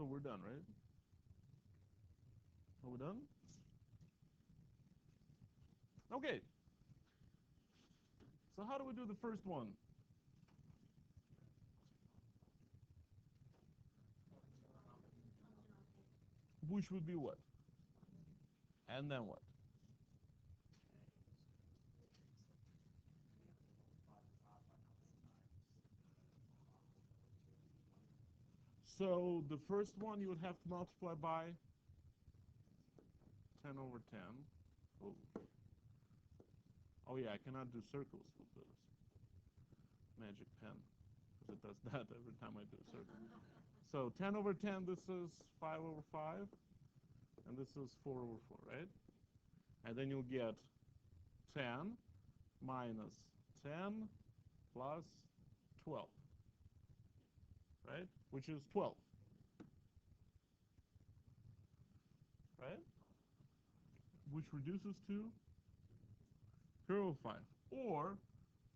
So we're done, right? Are we done? Okay. So how do we do the first one? Which would be what? And then what? So the first one you would have to multiply by 10 over 10. Oh, oh yeah, I cannot do circles with this magic pen, because it does that every time I do a circle. So 10 over 10, this is 5 over 5, and this is 4 over 4, right? And then you'll get 10 minus 10 plus 12, right? Which is 12, right? Which reduces to 2 over 5. Or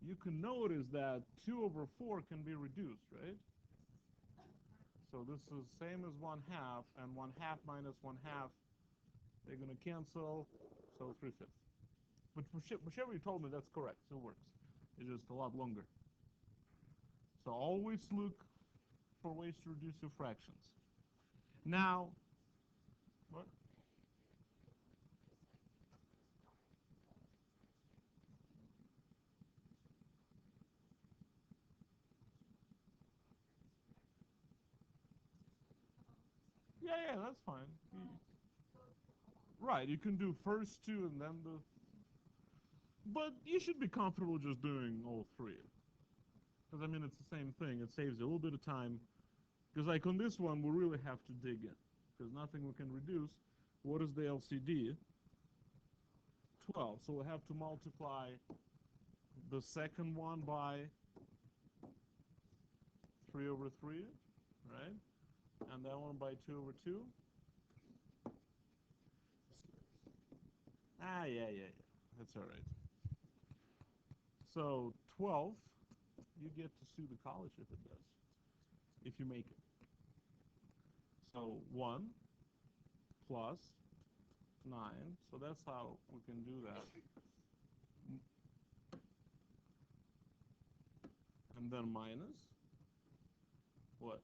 you can notice that 2 over 4 can be reduced, right? So this is same as 1/2, and 1/2 minus 1/2, they're going to cancel, so 3/5. But whichever you told me, that's correct. It works. It's just a lot longer. So always look for ways to reduce your fractions. Now, what? Yeah, that's fine. Right, you can do first two and then the... But you should be comfortable just doing all three. Because, I mean, it's the same thing. It saves you a little bit of time. Because, like, on this one, we really have to dig in. Because nothing we can reduce. What is the LCD? 12. So we have to multiply the second one by 3 over 3, right? And that one by 2 over 2. Yeah. That's all right. So 12, you get to sue the college if it does, if you make it. So 1 plus 9, so that's how we can do that. And then minus, what?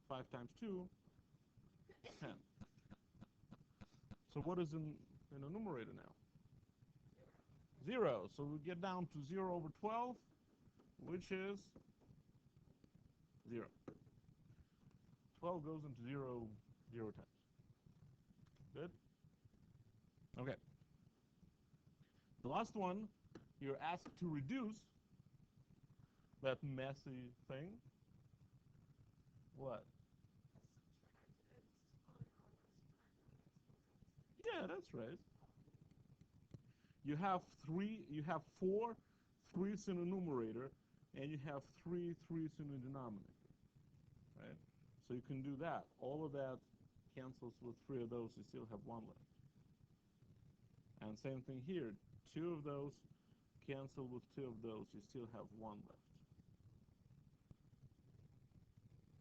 5 times 2, 10. So what is in the numerator now? 0. So we get down to 0 over 12, which is 0. 12 goes into 0 0 times. Good? Okay. The last one, you're asked to reduce that messy thing. What? Yeah, that's right. You have 4 3's in the numerator, and you have 3 3's in the denominator, right? So you can do that. All of that cancels with 3 of those. You still have 1 left. And same thing here. 2 of those cancel with 2 of those. You still have 1 left.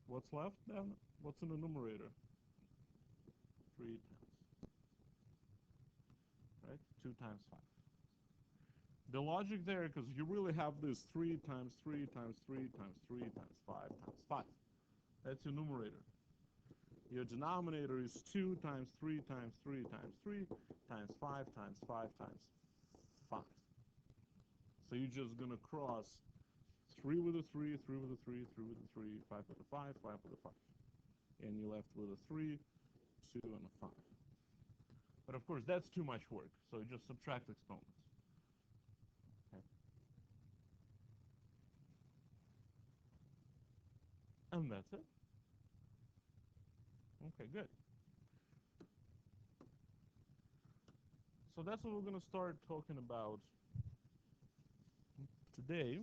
What's left then? What's in the numerator? 3 times. Right? 2 times 5. The logic there, because you really have this 3 times 3 times 3 times 3 times 5 times 5. That's your numerator. Your denominator is 2 times 3 times 3 times 3 times 5 times 5 times 5. So you're just going to cross 3 with a 3, 3 with a 3, 3 with a 3, 5 with a 5, 5 with a 5. And you're left with a 3, 2, and a 5. But of course, that's too much work, so you just subtract exponents. Okay. And that's it. Okay, good. So that's what we're going to start talking about today.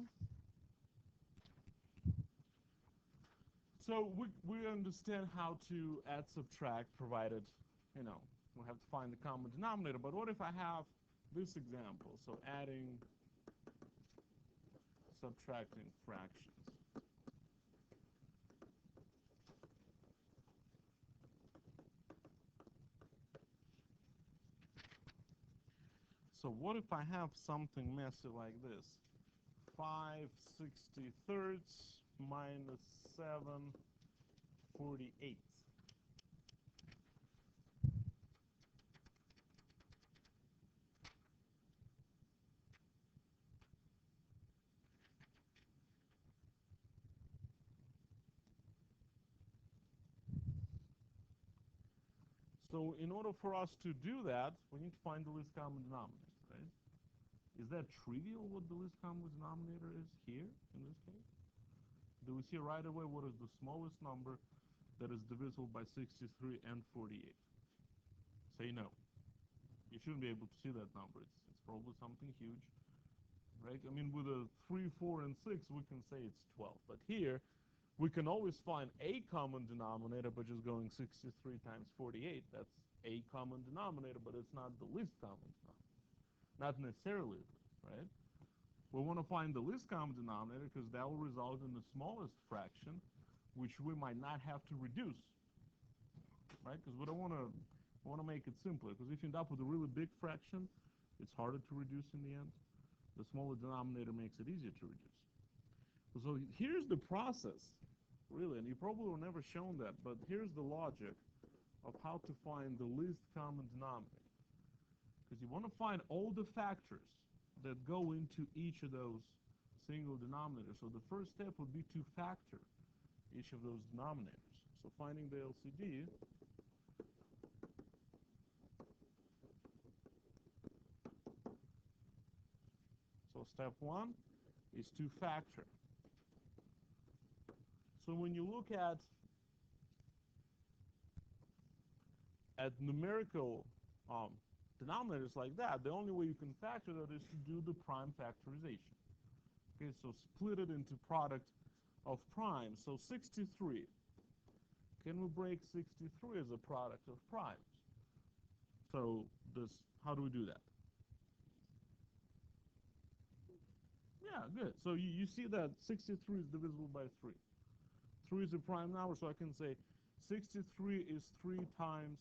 So we understand how to add, subtract, provided, we have to find the common denominator. But what if I have this example? So adding, subtracting fractions. So what if I have something messy like this? 5/63 minus 7/48. So in order for us to do that, we need to find the least common denominator, right? Is that trivial what the least common denominator is here in this case? Do we see right away what is the smallest number that is divisible by 63 and 48? Say no. You shouldn't be able to see that number. It's probably something huge, right? I mean, with a 3, 4, and 6, we can say it's 12. But here, we can always find a common denominator by just going 63 times 48. That's a common denominator, but it's not the least common denominator. Not necessarily, right? We want to find the least common denominator because that will result in the smallest fraction, which we might not have to reduce, right? Because we want to make it simpler. Because if you end up with a really big fraction, it's harder to reduce in the end. The smaller denominator makes it easier to reduce. So here's the process, really, and you probably were never shown that, but here's the logic of how to find the least common denominator. Because you want to find all the factors that go into each of those single denominators. So the first step would be to factor each of those denominators. So finding the LCD, so step one is to factor. So when you look at numerical denominators like that, the only way you can factor that is to do the prime factorization. Okay, so split it into product of primes. So 63. Can we break 63 as a product of primes? So how do we do that? Yeah, good. So you see that 63 is divisible by 3. 3 is a prime number, so I can say 63 is 3 times,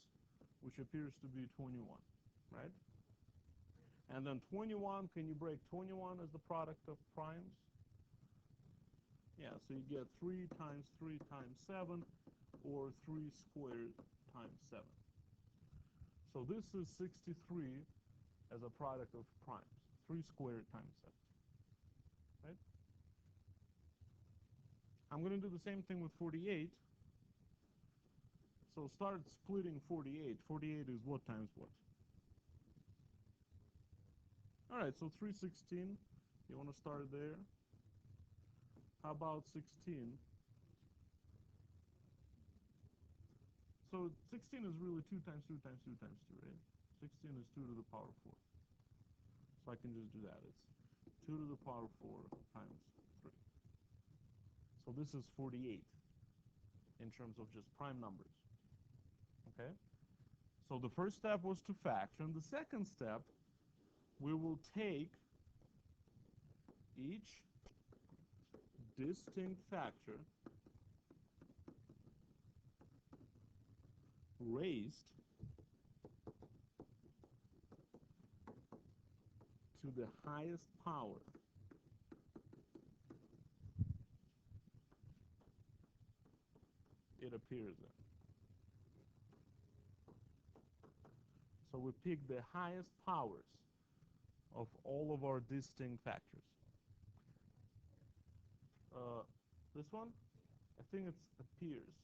which appears to be 21, right? And then 21, can you break 21 as the product of primes? Yeah, so you get 3 times 3 times 7, or 3 squared times 7. So this is 63 as a product of primes, 3 squared times 7, right? I'm going to do the same thing with 48. So start splitting 48. 48 is what times what? All right, so 3/16. You want to start there. How about 16? So 16 is really 2 times 2 times 2 times 2, right? 16 is 2 to the power 4. So I can just do that. It's 2 to the power 4 times 3. So this is 48 in terms of just prime numbers. Okay? So the first step was to factor. And the second step, we will take each distinct factor raised to the highest power it appears in. So we pick the highest powers of all of our distinct factors. This one, I think it appears.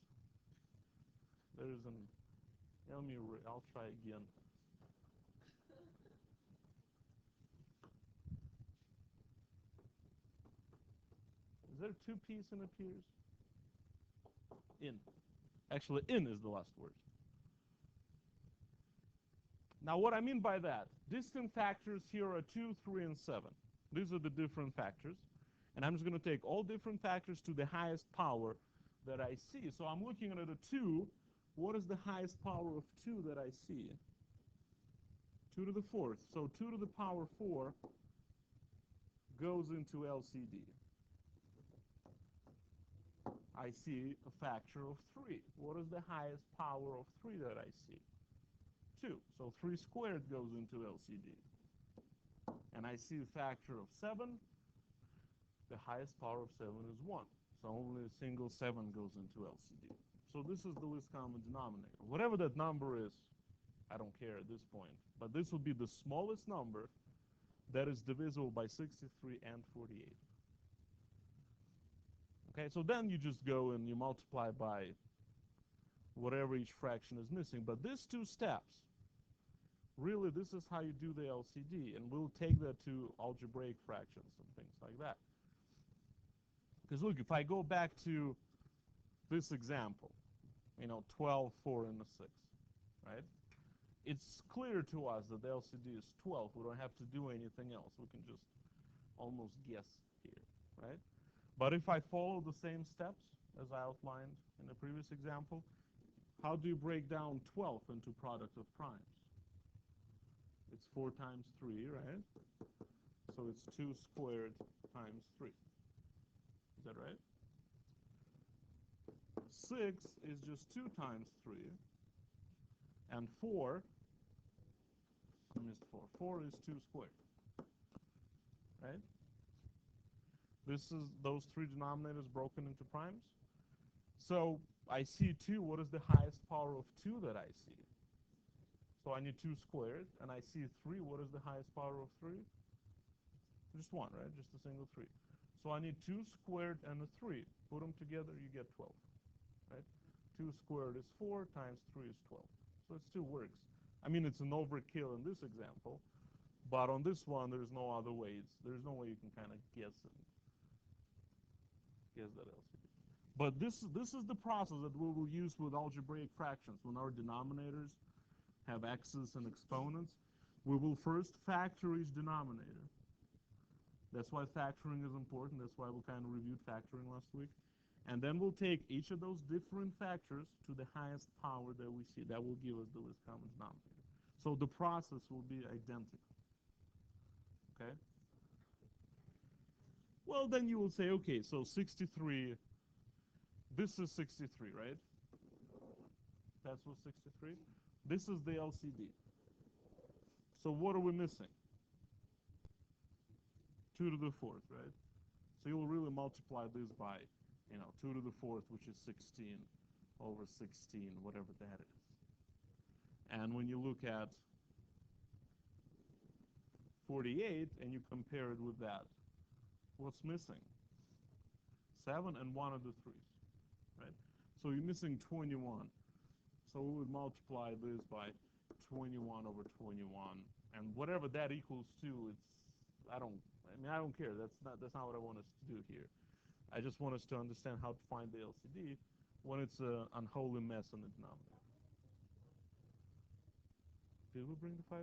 There is an, I'll try again. Is there 2 P's in appears? In. Actually, in is the last word. Now, what I mean by that, distinct factors here are 2, 3, and 7. These are the different factors. And I'm just going to take all different factors to the highest power that I see. So I'm looking at a 2. What is the highest power of 2 that I see? 2 to the 4th. So 2 to the power 4 goes into LCD. I see a factor of 3. What is the highest power of 3 that I see? 2. So 3 squared goes into LCD. and I see a factor of 7, the highest power of 7 is 1. So only a single 7 goes into LCD. So this is the least common denominator. Whatever that number is, I don't care at this point. But this will be the smallest number that is divisible by 63 and 48. Okay, so then you just go and you multiply by whatever each fraction is missing. But these two steps, really, this is how you do the LCD. And we'll take that to algebraic fractions and things like that. Because look, if I go back to this example, 12, 4, and a 6, right? It's clear to us that the LCD is 12. We don't have to do anything else. We can just almost guess here, right? But if I follow the same steps as I outlined in the previous example, how do you break down 12 into product of primes? It's 4 times 3, right? So it's 2 squared times 3. Is that right? 6 is just 2 times 3. And 4, I missed 4. 4 is 2 squared. Right? This is those 3 denominators broken into primes. So I see 2. What is the highest power of 2 that I see? So I need 2 squared. And I see 3. What is the highest power of 3? Just 1, right? Just a single 3. So I need 2 squared and a 3. Put them together, you get 12. Right? 2 squared is 4 times 3 is 12. So it still works. I mean, it's an overkill in this example. But on this one, there's no other way. There's no way you can kind of guess that LCD. But this is the process that we will use with algebraic fractions. When our denominators have x's and exponents, we will first factor each denominator. That's why factoring is important. That's why we kind of reviewed factoring last week. And then we'll take each of those different factors to the highest power that we see. That will give us the least common denominator. So the process will be identical. Okay? Well, then you will say, okay, so 63, this is 63, right? That's what 63. This is the LCD. So what are we missing? 2 to the 4th, right? So you'll really multiply this by, 2 to the 4th, which is 16 over 16, whatever that is. And when you look at 48 and you compare it with that, what's missing? 7 and 1 of the 3's, right? So you're missing 21. So we would multiply this by 21 over 21, and whatever that equals to, I don't care. That's not what I want us to do here. I just want us to understand how to find the LCD when it's an unholy mess in the denominator. Did we bring the 5?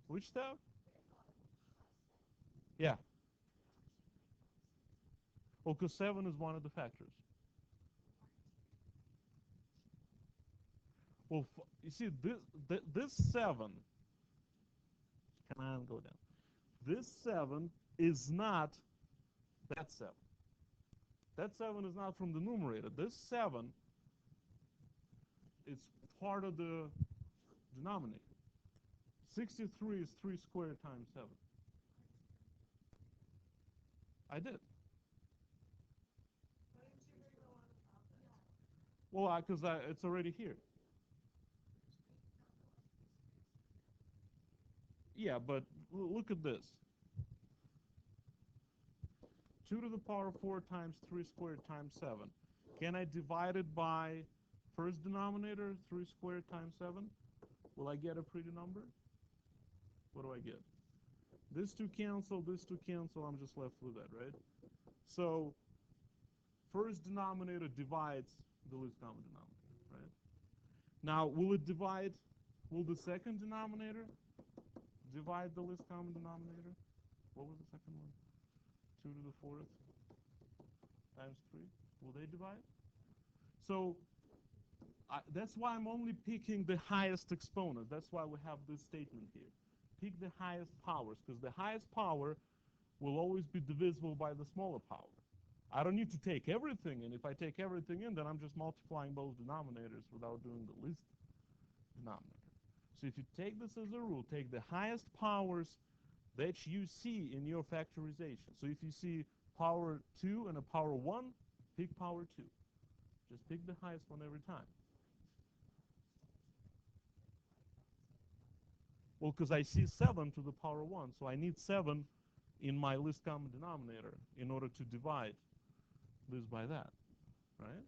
Which step? Yeah. Well, because 7 is one of the factors. Well, you see, this 7, come on, go down. This 7 is not that 7. That 7 is not from the numerator. This 7 is part of the denominator. 63 is 3 squared times 7. I did. Well, because it's already here. Yeah, but look at this. 2 to the power 4 times 3 squared times 7. Can I divide it by first denominator, 3 squared times 7? Will I get a pretty number? What do I get? This 2 cancel, this 2 cancel, I'm just left with that, right? So first denominator divides the least common denominator, right? Now, will the second denominator divide the least common denominator? What was the second one? 2 to the 4th times 3. Will they divide? So that's why I'm only picking the highest exponent. That's why we have this statement here. Pick the highest powers, because the highest power will always be divisible by the smaller power. I don't need to take everything in. If I take everything in, then I'm just multiplying both denominators without doing the least denominator. So if you take this as a rule, take the highest powers that you see in your factorization. So if you see power 2 and a power 1, pick power 2. Just pick the highest one every time. Well, because I see 7 to the power 1, so I need 7 in my least common denominator in order to divide this by that, right?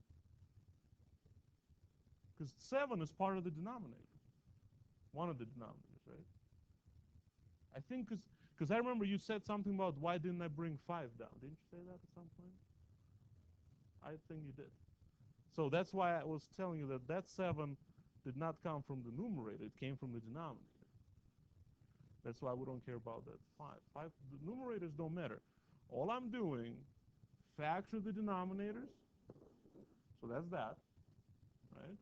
Because 7 is part of the denominator, one of the denominators, right? I think because I remember you said something about why didn't I bring 5 down? Didn't you say that at some point? I think you did. So that's why I was telling you that that 7 did not come from the numerator. It came from the denominator. That's why we don't care about that 5. The numerators don't matter. All I'm doing, factor the denominators. So that's that, right?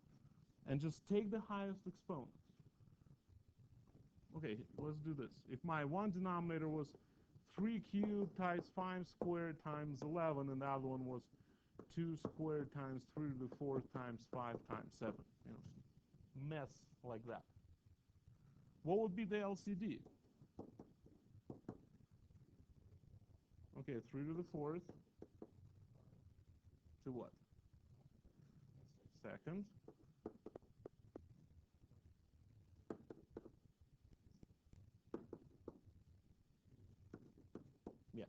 And just take the highest exponent. Okay, let's do this. If my one denominator was 3 cubed times 5 squared times 11, and the other one was 2 squared times 3 to the 4th times 5 times 7. You know, mess like that. What would be the LCD? Okay, 3 to the 4th to what? Second. Yeah.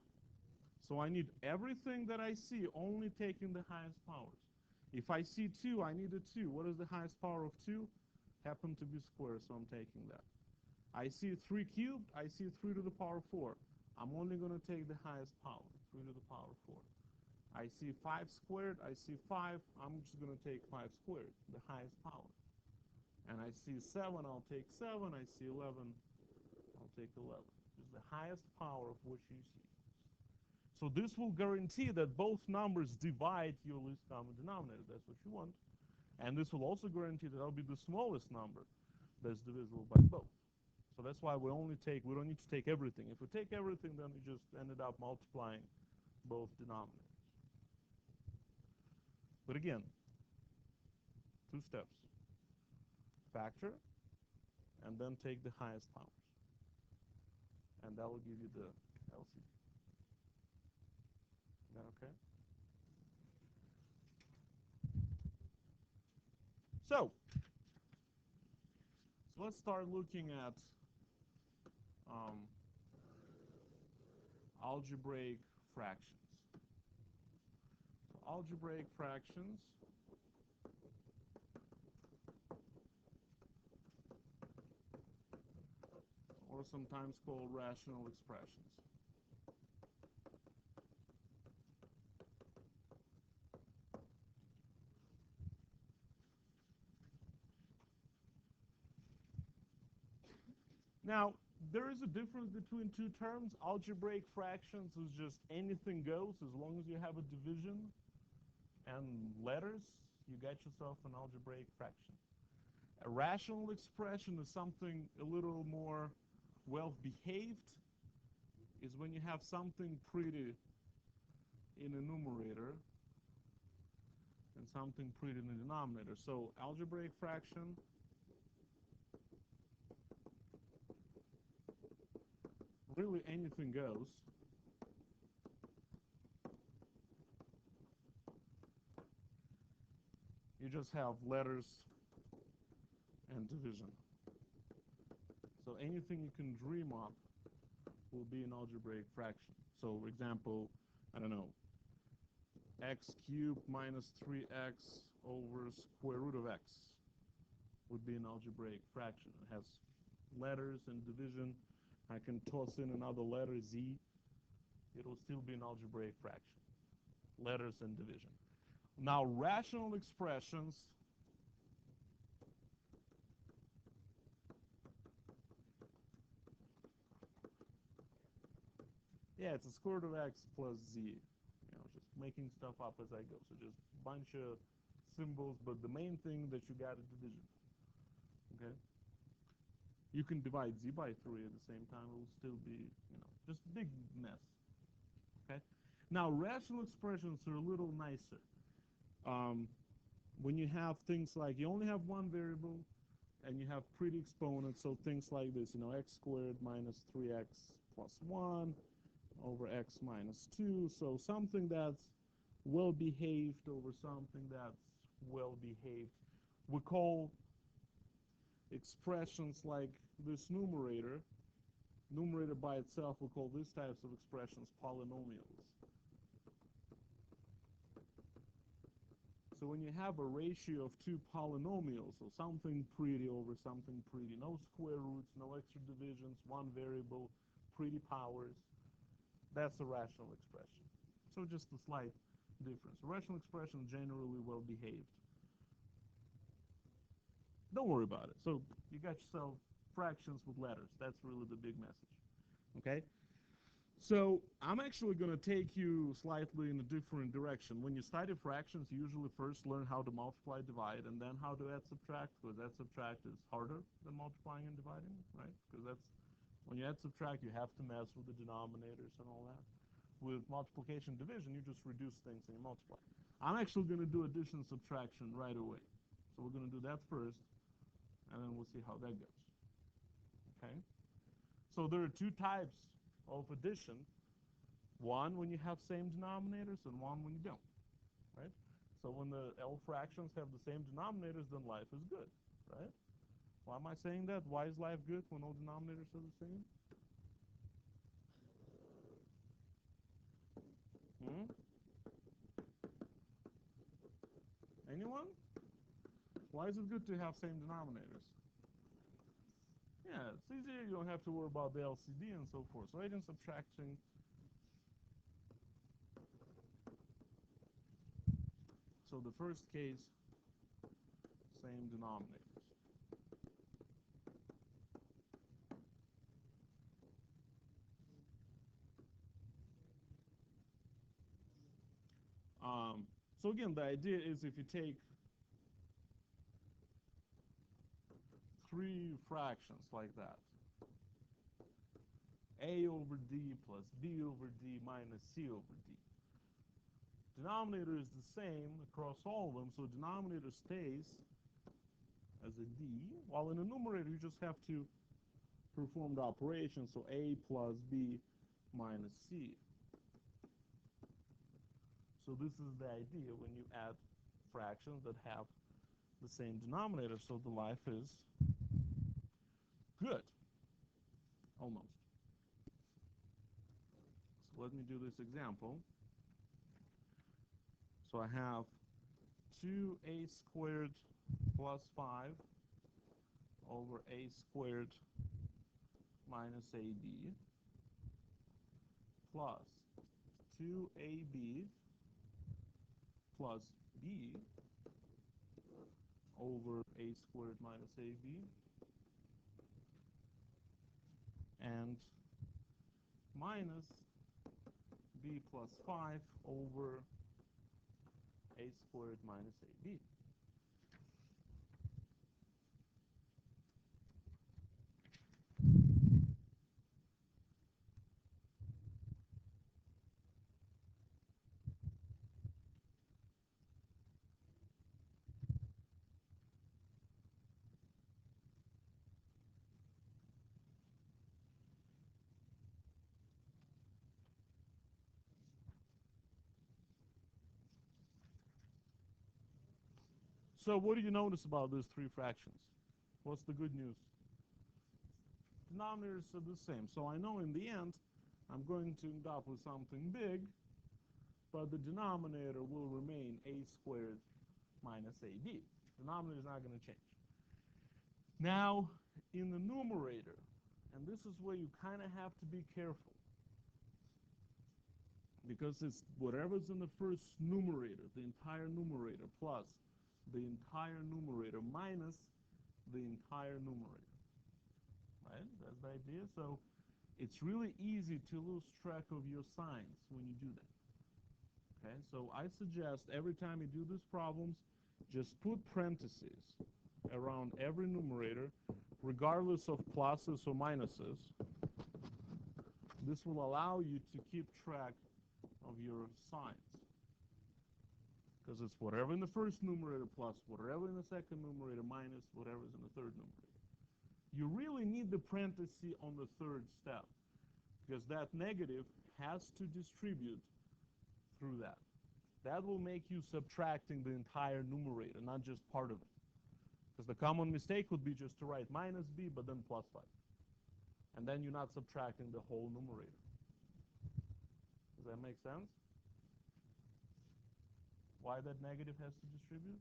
So I need everything that I see only taking the highest powers. If I see 2, I need a 2. What is the highest power of 2? Happen to be square, so I'm taking that. I see 3 cubed, I see 3 to the power 4. I'm only going to take the highest power, 3 to the power 4. I see 5 squared, I see 5, I'm just going to take 5 squared, the highest power. And I see 7, I'll take 7, I see 11, I'll take 11. It's the highest power of which you see. So this will guarantee that both numbers divide your least common denominator. That's what you want. And this will also guarantee that that'll be the smallest number that's divisible by both. So that's why we don't need to take everything. If we take everything, then we just ended up multiplying both denominators. But again, 2 steps. Factor, and then take the highest powers. And that will give you the LCD. Is that okay? So let's start looking at algebraic fractions. So algebraic fractions or sometimes called rational expressions. Now, there is a difference between 2 terms. Algebraic fractions is just anything goes as long as you have a division and letters, you got yourself an algebraic fraction. A rational expression is something a little more well-behaved, is when you have something pretty in the numerator and something pretty in the denominator. So algebraic fraction really anything goes. You just have letters and division. So anything you can dream up will be an algebraic fraction. So for example, I don't know, x cubed minus 3x over square root of x would be an algebraic fraction. It has letters and division. I can toss in another letter, z. It'll still be an algebraic fraction. Letters and division. Now, rational expressions yeah, it's a square root of x plus z. You know, just making stuff up as I go. So just a bunch of symbols, but the main thing that you got is division. Okay? You can divide z by 3 at the same time. It will still be, you know, just a big mess. Okay? Now, rational expressions are a little nicer. Um, when you have things like you only have one variable and you have pretty exponents, so things like this, x squared minus 3x plus 1 over x minus 2, so something that's well behaved over something that's well behaved. We call expressions like this numerator by itself, we call these types of expressions polynomials. So when you have a ratio of two polynomials, so something pretty over something pretty, no square roots, no extra divisions, one variable, pretty powers, that's a rational expression. So just a slight difference. A rational expression generally well behaved. Don't worry about it. So you got yourself fractions with letters. That's really the big message. Okay? So I'm actually going to take you slightly in a different direction. When you study fractions, you usually first learn how to multiply, divide, and then how to add, subtract, because add, subtract is harder than multiplying and dividing, right? Because that's, when you add, subtract, you have to mess with the denominators and all that. With multiplication, division, you just reduce things and you multiply. I'm actually going to do addition, subtraction right away. So we're going to do that first, and then we'll see how that goes. Okay? So there are two types of addition. One when you have same denominators and one when you don't, right? So when the L fractions have the same denominators, then life is good, right? Why am I saying that? Why is life good when all denominators are the same? Anyone? Why is it good to have same denominators? Yeah, it's easier. You don't have to worry about the LCD and so forth. So adding, subtracting. So the first case, same denominators. So again, the idea is if you take three fractions like that, a over d plus b over d minus c over d. Denominator is the same across all of them, so denominator stays as a d, while in the numerator you just have to perform the operation, so a plus b minus c. So this is the idea when you add fractions that have the same denominator, so the life is good, almost. So let me do this example. So I have 2a squared plus 5 over a squared minus ab plus 2ab plus b over a squared minus ab and minus b plus 5 over a squared minus ab. So what do you notice about these three fractions? What's the good news? Denominators are the same. So I know in the end I'm going to end up with something big, but the denominator will remain a squared minus ab. Denominator is not going to change. Now, in the numerator, and this is where you kind of have to be careful, because it's whatever's in the first numerator, the entire numerator, plus the entire numerator minus the entire numerator, right? That's the idea. So it's really easy to lose track of your signs when you do that. Okay, so I suggest every time you do these problems, just put parentheses around every numerator, regardless of pluses or minuses. This will allow you to keep track of your signs. Because it's whatever in the first numerator plus whatever in the second numerator minus whatever is in the third numerator. You really need the parenthesis on the third step, because that negative has to distribute through that. That will make you subtracting the entire numerator, not just part of it. Because the common mistake would be just to write minus b, but then plus 5. And then you're not subtracting the whole numerator. Does that make sense? Why that negative has to distribute?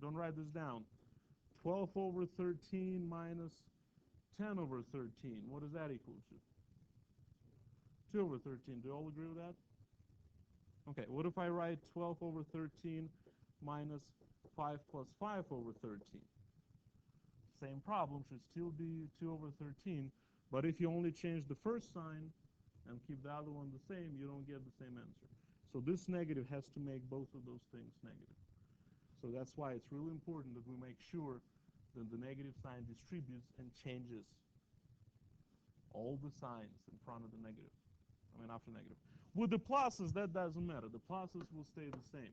Don't write this down. 12 over 13 minus 10 over 13. What does that equal to? 2 over 13. Do you all agree with that? Okay, what if I write 12 over 13 minus 5 plus 5 over 13? Same problem, should still be 2 over 13, but if you only change the first sign and keep the other one the same, you don't get the same answer. So this negative has to make both of those things negative. So that's why it's really important that we make sure that the negative sign distributes and changes all the signs in front of the negative. I mean, after negative. With the pluses, that doesn't matter. The pluses will stay the same.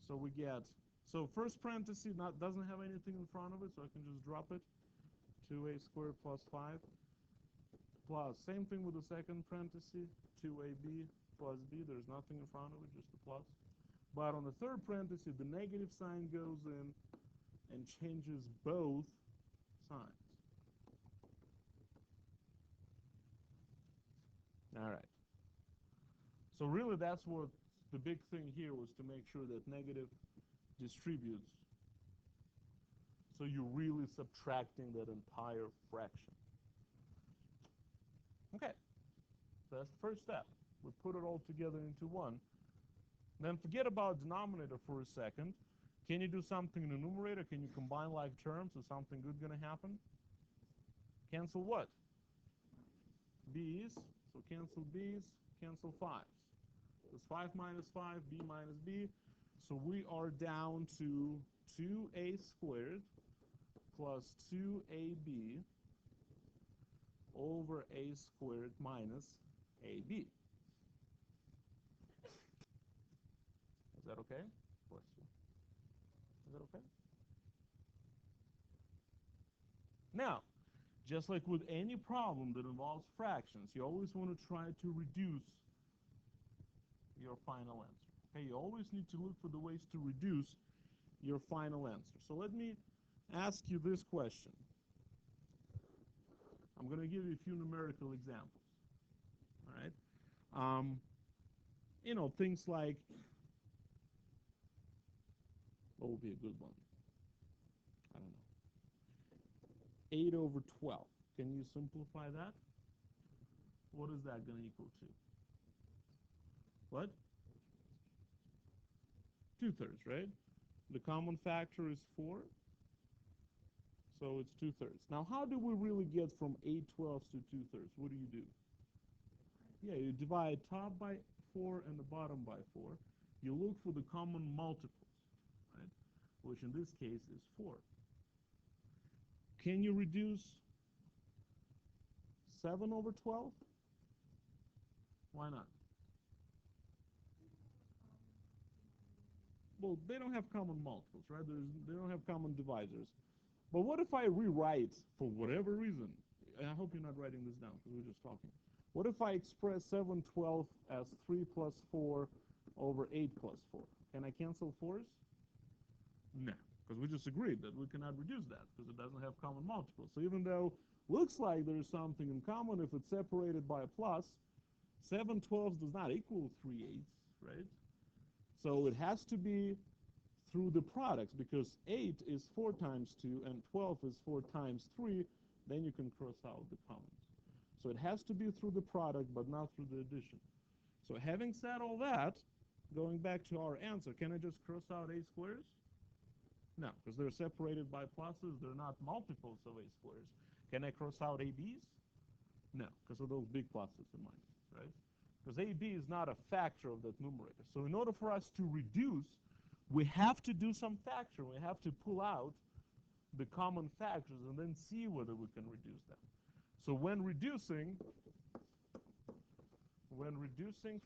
So we get, so first parenthesis doesn't have anything in front of it, so I can just drop it. 2a squared plus 5 plus, same thing with the second parenthesis, 2ab plus b. There's nothing in front of it, just the plus. But on the third parenthesis, the negative sign goes in and changes both signs. All right. So really that's what the big thing here was, to make sure that negative distributes. So you're really subtracting that entire fraction. Okay. So that's the first step. We put it all together into one. Then forget about denominator for a second. Can you do something in the numerator? Can you combine like terms? Is something good going to happen? Cancel what? B's. So cancel B's, cancel 5's. It's 5 minus 5, b minus b. So we are down to 2a squared plus 2ab over a squared minus ab. Is that okay? Question. Is that okay? Now, just like with any problem that involves fractions, you always want to try to reduce your final answer. Okay, you always need to look for the ways to reduce your final answer. So let me ask you this question. I'm going to give you a few numerical examples. All right? You know, things like, what would be a good one? I don't know. 8 over 12. Can you simplify that? What is that going to equal to? What? 2/3, right? The common factor is 4. So it's 2/3. Now, how do we really get from 8/12 to 2/3? What do you do? Yeah, you divide top by 4 and the bottom by 4. You look for the common multiples, right? Which in this case is 4. Can you reduce 7 over 12? Why not? Well, they don't have common multiples, right? They don't have common divisors. But what if I rewrite, for whatever reason, and I hope you're not writing this down because we're just talking. What if I express 7/12 as 3 plus 4 over 8 plus 4? Can I cancel 4's? No, because we just agreed that we cannot reduce that because it doesn't have common multiples. So even though looks like there's something in common, if it's separated by a plus, 7/12 does not equal 3/8, right? So it has to be through the products, because 8 is 4 times 2 and 12 is 4 times 3, then you can cross out the commons. So it has to be through the product, but not through the addition. So having said all that, going back to our answer, can I just cross out a squares? No, because they're separated by pluses. They're not multiples of a squares. Can I cross out ab's? No, because of those big pluses and minuses, right? because AB is not a factor of that numerator. So in order for us to reduce, we have to do some factor. We have to pull out the common factors and then see whether we can reduce them. So when reducing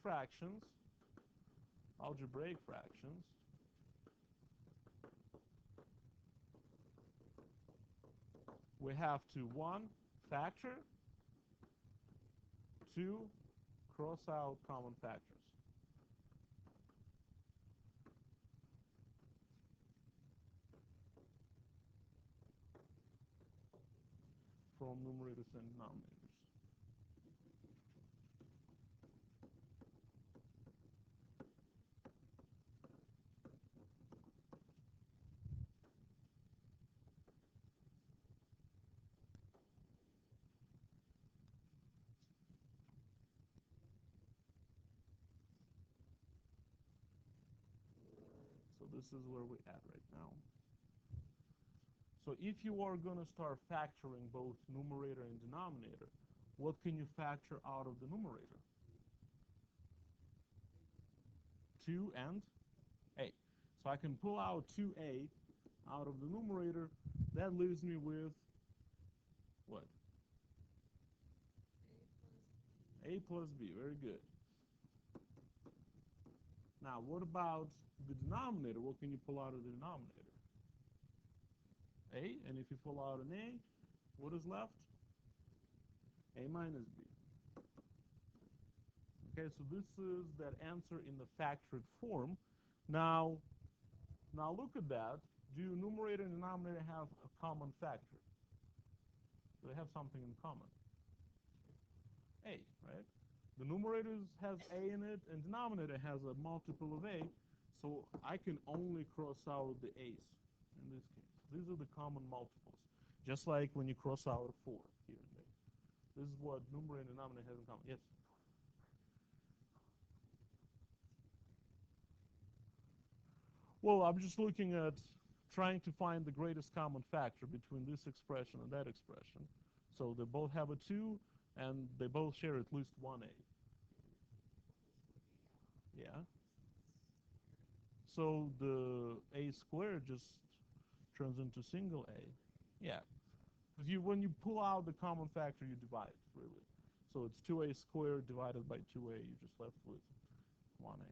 fractions, algebraic fractions, we have to, 1, factor, 2, cross out common factors. From numerators and denominators. So this is where we're at right now. So if you are going to start factoring both numerator and denominator, what can you factor out of the numerator? 2 and a. So I can pull out 2a out of the numerator. That leaves me with what? A plus b. Very good. Now, what about the denominator? What can you pull out of the denominator? A, and if you pull out an a, what is left? A minus b. Okay, so this is that answer in the factored form. Now look at that. Do numerator and denominator have a common factor? Do they have something in common? A, right? The numerator has a in it, and denominator has a multiple of a, so I can only cross out the a's in this case. These are the common multiples, just like when you cross out 4 here and there. This is what numerator and denominator has in common. Yes? Well, I'm just looking at trying to find the greatest common factor between this expression and that expression. So they both have a 2, and they both share at least one a. Yeah. So the a squared just turns into single a. Yeah. Because when you pull out the common factor, you divide, really. So it's 2a squared divided by 2a. You're just left with 1a.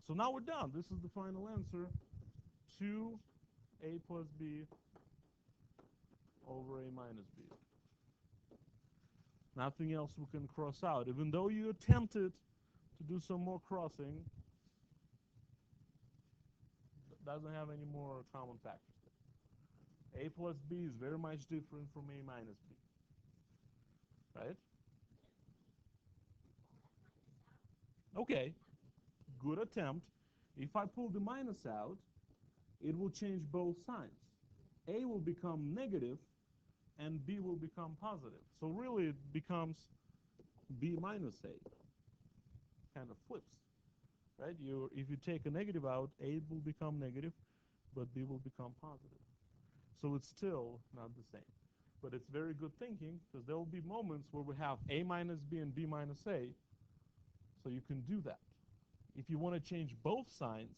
So now we're done. This is the final answer. 2a plus b over a minus b. Nothing else we can cross out. Even though you attempted to do some more crossing, it doesn't have any more common factors there. A plus b is very much different from a minus b. Right? Okay. Good attempt. If I pull the minus out, it will change both signs. A will become negative, and b will become positive. So really it becomes b minus a. Kind of flips, right? If you take a negative out, a will become negative, but b will become positive. So it's still not the same. But it's very good thinking, because there will be moments where we have a minus b and b minus a, so you can do that. If you want to change both signs,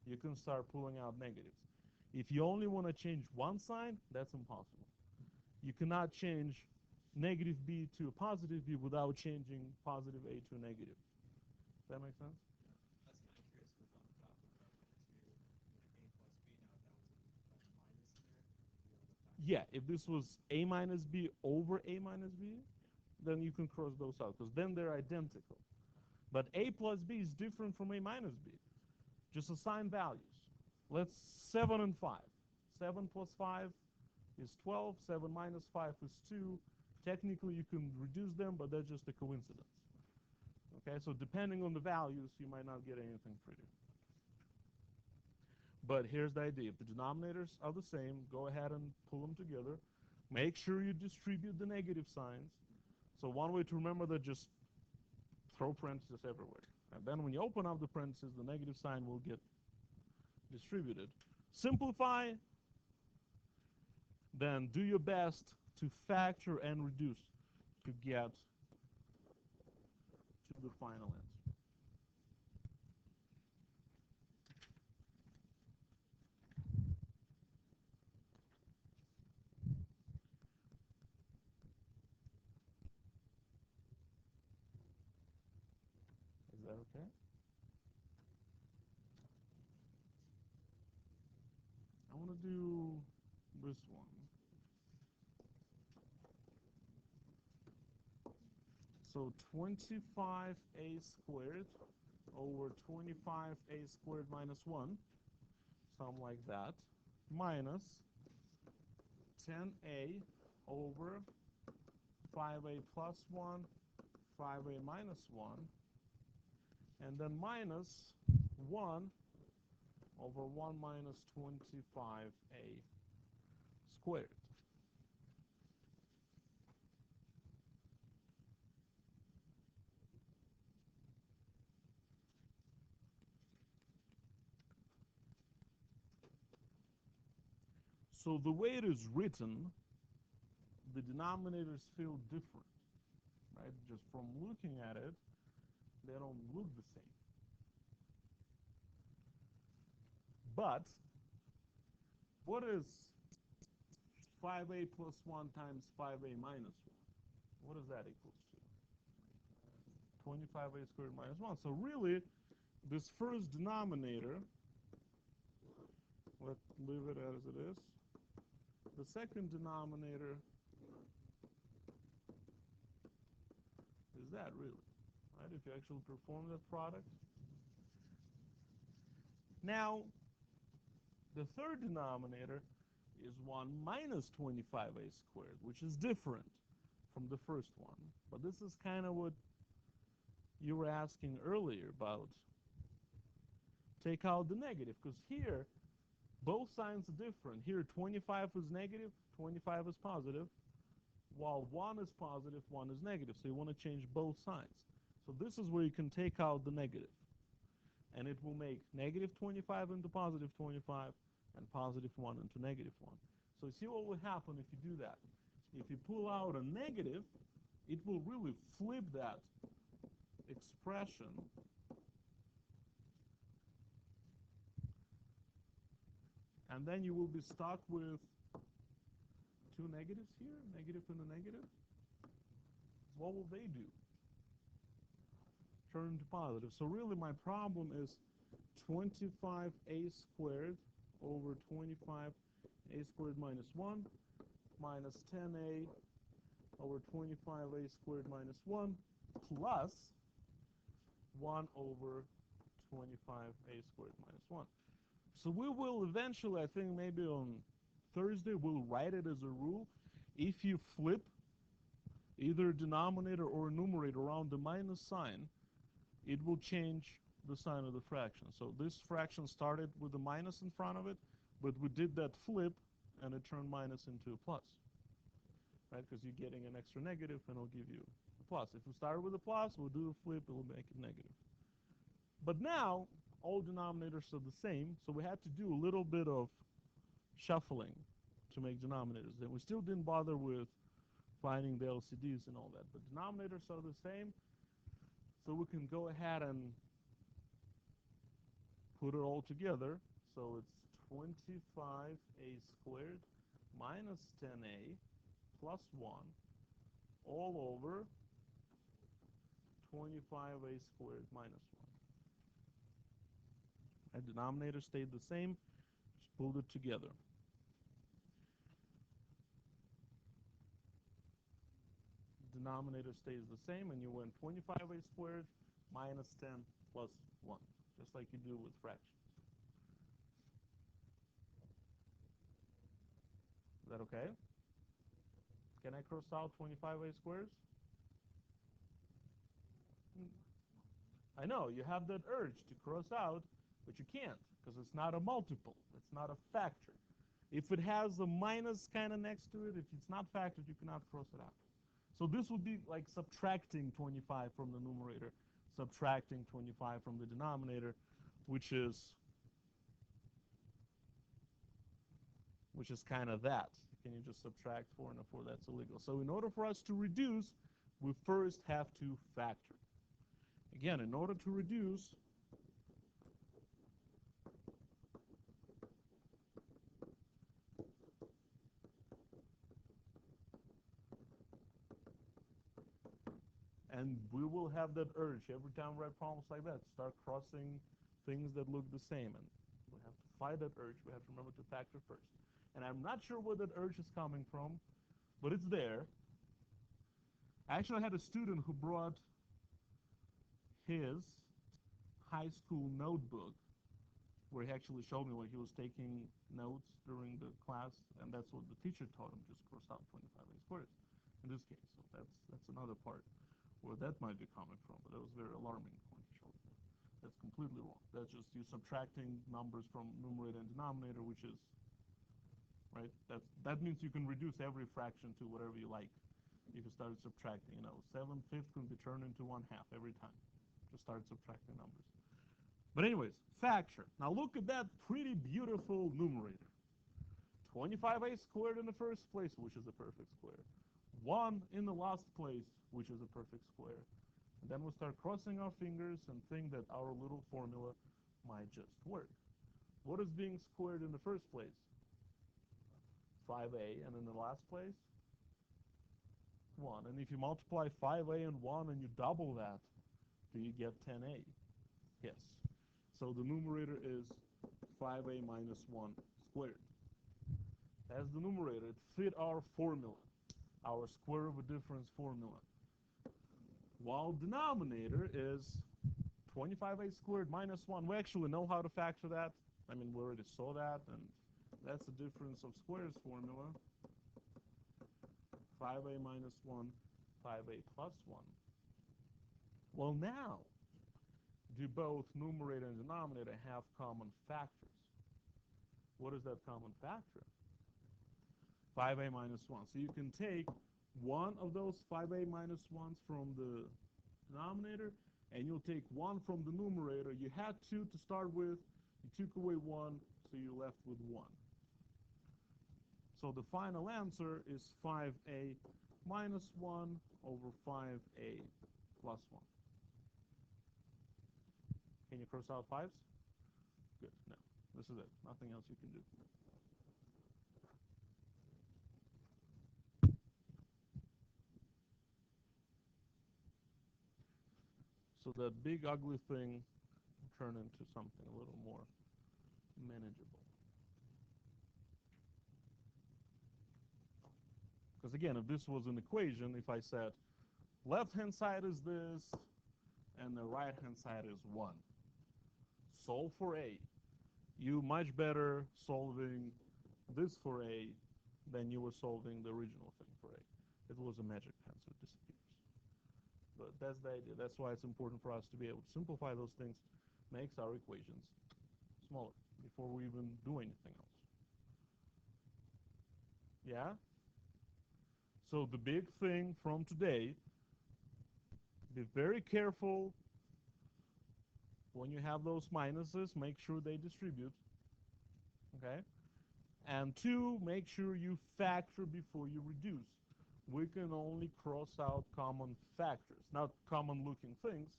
you can start pulling out negatives. If you only want to change one sign, that's impossible. You cannot change negative b to a positive b without changing positive a to a negative. Does that make sense? Yeah, if this was a minus b over a minus b, then you can cross those out, because then they're identical. But a plus b is different from a minus b. Just assign values. Let's 7 and 5. 7 plus 5 is 12. 7 minus 5 is 2. Technically, you can reduce them, but that's just a coincidence. Okay, so depending on the values, you might not get anything pretty. But here's the idea. If the denominators are the same, go ahead and pull them together. Make sure you distribute the negative signs. So one way to remember that, just throw parentheses everywhere. And then when you open up the parentheses, the negative sign will get distributed. Simplify, then do your best to factor and reduce to get to the final answer. that okay? I want to do this one. So 25a squared over 25a squared minus 1, something like that, minus 10a over 5a plus 1, 5a minus 1, and then minus 1 over 1 minus 25a squared. So the way it is written, the denominators feel different, right? Just from looking at it, they don't look the same. But what is 5a plus 1 times 5a minus 1? What is that equals to? 25a squared minus 1. So really, this first denominator, let's leave it as it is. The second denominator is that really, right? If you actually perform that product. Now, the third denominator is 1 minus 25a squared, which is different from the first one. But this is kind of what you were asking earlier about. Take out the negative, because here, both signs are different. Here, 25 is negative, 25 is positive, while 1 is positive, 1 is negative. So you want to change both signs. So this is where you can take out the negative. And it will make negative 25 into positive 25 and positive 1 into negative 1. So see what will happen if you do that. If you pull out a negative, it will really flip that expression. And then you will be stuck with two negatives here, negative and a negative. What will they do? Turn to positive. So really my problem is 25a squared over 25a squared minus 1 minus 10a over 25a squared minus 1 plus 1 over 25a squared minus 1. So we will eventually, I think maybe on Thursday, we'll write it as a rule. If you flip either denominator or numerator around the minus sign, it will change the sign of the fraction. So this fraction started with a minus in front of it, but we did that flip, and it turned minus into a plus, right? Because you're getting an extra negative, and it'll give you a plus. If we started with a plus, we'll do a flip, it will make it negative. But now, all denominators are the same, so we had to do a little bit of shuffling to make denominators. Then we still didn't bother with finding the LCDs and all that, but denominators are the same, so we can go ahead and put it all together. So it's 25a squared minus 10a plus 1 all over 25a squared minus 1. And denominator stayed the same, just pulled it together. Denominator stays the same, and you went 25a squared minus 10 plus 1, just like you do with fractions. Is that okay? Can I cross out 25a squares? I know, you have that urge to cross out, but you can't, because it's not a multiple. It's not a factor. If it has a minus kind of next to it, if it's not factored, you cannot cross it out. So this would be like subtracting 25 from the numerator, subtracting 25 from the denominator, which is kind of that. Can you just subtract 4 and a 4? That's illegal. So in order for us to reduce, we first have to factor. Again, in order to reduce, And we will have that urge every time we write problems like that, start crossing things that look the same. And we have to fight that urge. We have to remember to factor first. And I'm not sure where that urge is coming from, but it's there. Actually, I had a student who brought his high school notebook where he actually showed me when he was taking notes during the class, and that's what the teacher taught him, just cross out 25a squared in this case. So that's another part where that might be coming from, but that was very alarming when he showed me. That's completely wrong. That's just you subtracting numbers from numerator and denominator, which is, right? That means you can reduce every fraction to whatever you like. If you started subtracting, 7/5 can be turned into 1/2 every time. Just start subtracting numbers. But anyways, factor. Now look at that pretty beautiful numerator. 25a squared in the first place, which is a perfect square. 1 in the last place, which is a perfect square. And then we'll start crossing our fingers and think that our little formula might just work. What is being squared in the first place? 5a, and in the last place? 1. And if you multiply 5a and 1 and you double that, do you get 10a? Yes. So the numerator is 5a minus 1 squared. As the numerator, it fit our formula, our square of a difference formula. While denominator is 25a squared minus 1. We actually know how to factor that. I mean, we already saw that, and that's the difference of squares formula. 5a minus 1, 5a plus 1. Well, now, do both numerator and denominator have common factors? What is that common factor? 5a minus 1. So you can take one of those 5a minus 1s from the denominator, and you'll take one from the numerator. You had 2 to start with. You took away 1, so you're left with 1. So the final answer is 5a minus 1 over 5a plus 1. Can you cross out 5s? Good. No. This is it. Nothing else you can do. So that big ugly thing turned into something a little more manageable. Because again, if this was an equation, if I said left-hand side is this and the right-hand side is 1, solve for a, you much better solving this for a than you were solving the original thing for a. It was a magic pen, so it disappears. But that's the idea. That's why it's important for us to be able to simplify those things, makes our equations smaller before we even do anything else. Yeah? So the big thing from today, be very careful when you have those minuses, make sure they distribute. Okay? And 2, make sure you factor before you reduce. We can only cross out common factors, not common looking things,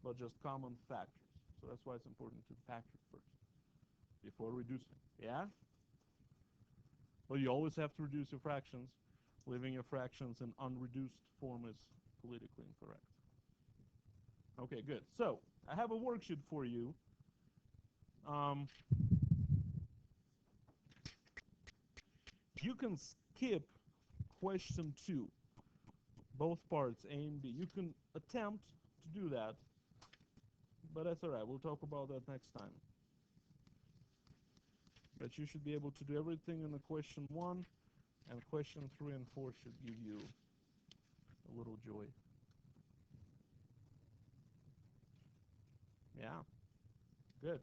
but just common factors. So that's why it's important to factor first before reducing. Yeah? Well, you always have to reduce your fractions. Leaving your fractions in unreduced form is politically incorrect. Okay, good. So I have a worksheet for you. You can skip question 2, both parts, A and B. You can attempt to do that, but that's all right. We'll talk about that next time. But you should be able to do everything in the question 1, and question 3 and 4 should give you a little joy. Yeah, good.